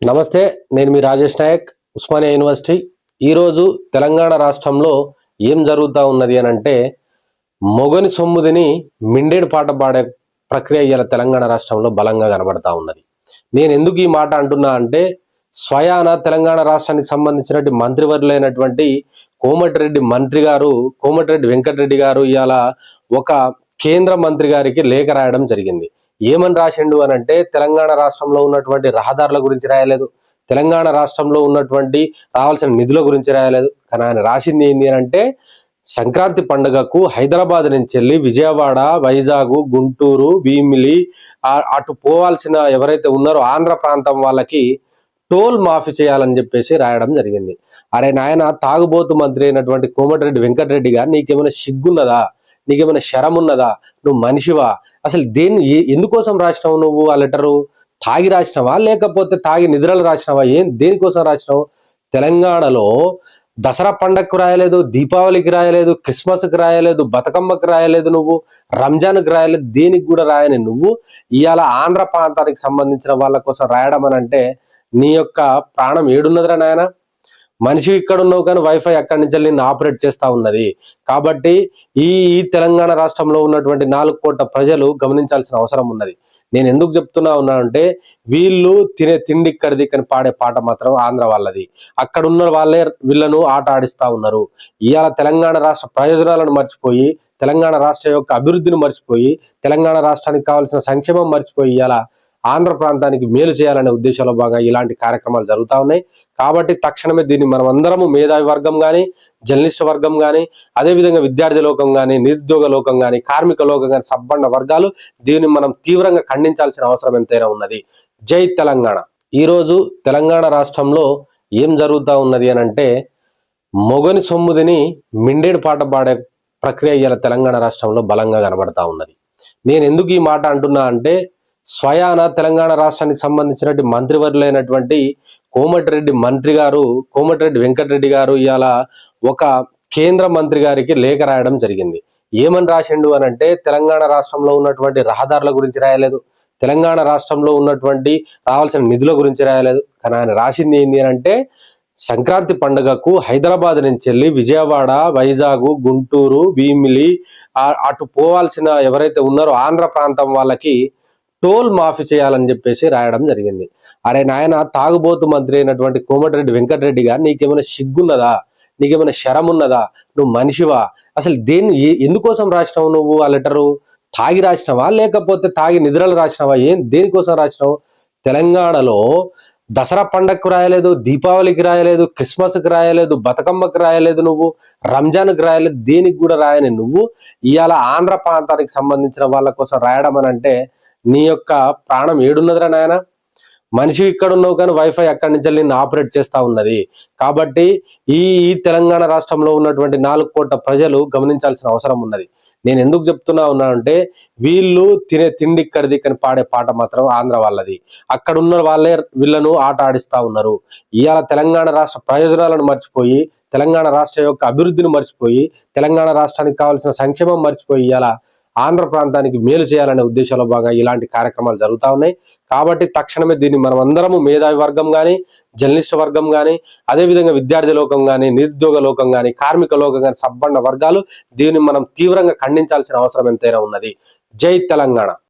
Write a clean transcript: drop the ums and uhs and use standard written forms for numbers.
నమస్తే, నేను మీ రాజేష్ నాయక్, ఉస్మానియా యూనివర్సిటీ. ఈరోజు తెలంగాణ రాష్ట్రంలో ఏం జరుగుతూ ఉన్నది అని అంటే, మొగని సొమ్ముదిని మిండేడు పాట పాడే ప్రక్రియ ఇవాళ తెలంగాణ రాష్ట్రంలో బలంగా కనబడతా ఉన్నది. నేను ఎందుకు ఈ మాట అంటున్నా అంటే, స్వయాన తెలంగాణ రాష్ట్రానికి సంబంధించినటువంటి మంత్రివర్యులైనటువంటి కోమటిరెడ్డి వెంకటరెడ్డి గారు ఇవాళ ఒక కేంద్ర మంత్రి గారికి లేఖ రాయడం జరిగింది. ఏమని రాసిండు అని అంటే, తెలంగాణ రాష్ట్రంలో ఉన్నటువంటి రహదారుల గురించి రాయలేదు, తెలంగాణ రాష్ట్రంలో ఉన్నటువంటి రావాల్సిన నిధుల గురించి రాయలేదు. కానీ ఆయన రాసింది ఏంటి అని అంటే, సంక్రాంతి పండుగకు హైదరాబాద్ నుంచి వెళ్ళి విజయవాడ, వైజాగ్, గుంటూరు, భీమిలి అటు పోవాల్సిన ఎవరైతే ఉన్నారో ఆంధ్ర ప్రాంతం వాళ్ళకి టోల్ మాఫీ చేయాలని చెప్పేసి రాయడం జరిగింది. అరే నాయన, తాగుబోతు మంత్రి అయినటువంటి కోమటిరెడ్డి వెంకటరెడ్డి గారు, నీకేమైనా సిగ్గున్నదా? నీకేమైనా శరం ఉన్నదా? నువ్వు మనిషివా? అసలు ఎందుకోసం రాసినావు నువ్వు ఆ లెటరు? తాగి రాసినావా, లేకపోతే తాగి నిద్రలు రాసినావా? దేనికోసం రాసినావు? తెలంగాణలో దసరా పండగకు రాయలేదు, దీపావళికి రాయలేదు, క్రిస్మస్కి రాయలేదు, బతుకమ్మకి రాయలేదు, నువ్వు రంజాన్కి రాయలేదు, దేనికి కూడా రాయని నువ్వు ఇవాళ ఆంధ్ర ప్రాంతానికి సంబంధించిన వాళ్ళ కోసం రాయడం అని అంటే, నీ యొక్క ప్రాణం ఏడున్నదిరా నాయన. మనిషి ఇక్కడ ఉన్నావు కానీ వైఫై అక్కడి నుంచి నిన్ను ఆపరేట్ చేస్తూ ఉన్నది. కాబట్టి ఈ తెలంగాణ రాష్ట్రంలో ఉన్నటువంటి 4 కోట్ల ప్రజలు గమనించాల్సిన అవసరం ఉన్నది. నేను ఎందుకు చెప్తున్నా ఉన్నానంటే, వీళ్ళు తినే తిండి ఇక్కడిది కానీ పాడే పాట మాత్రం ఆంధ్ర వాళ్ళది. అక్కడ ఉన్న వాళ్ళే వీళ్ళను ఆట ఆడిస్తూ ఉన్నారు. ఇవాళ తెలంగాణ రాష్ట్ర ప్రయోజనాలను మర్చిపోయి, తెలంగాణ రాష్ట్ర యొక్క అభివృద్ధిని మర్చిపోయి, తెలంగాణ రాష్ట్రానికి కావాల్సిన సంక్షేమం మర్చిపోయి ఇవాళ ఆంధ్ర ప్రాంతానికి మేలు చేయాలనే ఉద్దేశంలో భాగంగా ఇలాంటి కార్యక్రమాలు జరుగుతూ ఉన్నాయి. కాబట్టి తక్షణమే దీన్ని మనం అందరము, మేధావి వర్గం కానీ, జర్నలిస్ట్ వర్గం కానీ, అదేవిధంగా విద్యార్థి లోకం కానీ, నిరుద్యోగ లోకం కానీ, కార్మిక లోకం కానీ, సబ్బండ వర్గాలు దీన్ని మనం తీవ్రంగా ఖండించాల్సిన అవసరం ఎంతైనా ఉన్నది. జై తెలంగాణ. ఈరోజు తెలంగాణ రాష్ట్రంలో ఏం జరుగుతూ ఉన్నది అని అంటే, మొగని సొమ్ముదిని మిండేడు పాట పాడే ప్రక్రియ ఇవాళ తెలంగాణ రాష్ట్రంలో బలంగా కనబడతా ఉన్నది. నేను ఎందుకు ఈ మాట అంటున్నా అంటే, స్వయాన తెలంగాణ రాష్ట్రానికి సంబంధించినటువంటి మంత్రివర్యులైనటువంటి కోమటిరెడ్డి వెంకటరెడ్డి గారు ఇవాళ ఒక కేంద్ర మంత్రి గారికి లేఖ రాయడం జరిగింది. ఏమని రాసిండు అని అంటే, తెలంగాణ రాష్ట్రంలో ఉన్నటువంటి రహదారుల గురించి రాయలేదు, తెలంగాణ రాష్ట్రంలో ఉన్నటువంటి రావాల్సిన నిధుల గురించి రాయలేదు. కానీ ఆయన రాసింది ఏంటి అని అంటే, సంక్రాంతి పండుగకు హైదరాబాద్ నుంచి వెళ్ళి విజయవాడ, వైజాగ్, గుంటూరు, భీమిలి అటు పోవాల్సిన ఎవరైతే ఉన్నారో ఆంధ్ర ప్రాంతం వాళ్ళకి టోల్ మాఫీ చేయాలని చెప్పేసి రాయడం జరిగింది. అరే నాయన, తాగుబోతు మంత్రి అయినటువంటి కోమటిరెడ్డి వెంకటరెడ్డి గారు, నీకేమైనా సిగ్గున్నదా? నీకేమైనా శరం ఉన్నదా? నువ్వు మనిషివా? అసలు ఎందుకోసం రాసినావు నువ్వు ఆ లెటరు? తాగి రాసినావా, లేకపోతే తాగి నిద్రలు రాసినావా? దేనికోసం రాసినావు? తెలంగాణలో దసరా పండగకు రాయలేదు, దీపావళికి రాయలేదు, క్రిస్మస్కి రాయలేదు, బతుకమ్మకి రాయలేదు, నువ్వు రంజాన్కి రాయలేదు, దేనికి కూడా రాయని నువ్వు ఇవాళ ఆంధ్ర ప్రాంతానికి సంబంధించిన వాళ్ళ కోసం రాయడం అని అంటే, నీ యొక్క ప్రాణం ఏడున్నదిరా నాయన. మనిషి ఇక్కడ ఉన్నావు కానీ వైఫై అక్కడి నుంచి నిన్ను ఆపరేట్ చేస్తూ ఉన్నది. కాబట్టి ఈ తెలంగాణ రాష్ట్రంలో ఉన్నటువంటి 4 కోట్ల ప్రజలు గమనించాల్సిన అవసరం ఉన్నది. నేను ఎందుకు చెప్తున్నా ఉన్నానంటే, వీళ్ళు తినే తిండి ఇక్కడిది కానీ పాడే పాట మాత్రం ఆంధ్ర వాళ్ళది. అక్కడ ఉన్న వాళ్ళే వీళ్ళను ఆట ఆడిస్తూ ఉన్నారు. ఇవాళ తెలంగాణ రాష్ట్ర ప్రయోజనాలను మర్చిపోయి, తెలంగాణ రాష్ట్ర యొక్క అభివృద్ధిని మర్చిపోయి, తెలంగాణ రాష్ట్రానికి కావాల్సిన సంక్షేమం మర్చిపోయి ఇవాళ ఆంధ్ర ప్రాంతానికి మేలు చేయాలనే ఉద్దేశంలో భాగంగా ఇలాంటి కార్యక్రమాలు జరుగుతూ ఉన్నాయి. కాబట్టి తక్షణమే దీన్ని మనం అందరము, మేధావి వర్గం కానీ, జర్నలిస్ట్ వర్గం కానీ, అదేవిధంగా విద్యార్థి లోకం కానీ, నిరుద్యోగ లోకం కానీ, కార్మిక లోకం కానీ, సబ్బండ వర్గాలు దీన్ని మనం తీవ్రంగా ఖండించాల్సిన అవసరం ఎంతైనా ఉన్నది. జై తెలంగాణ.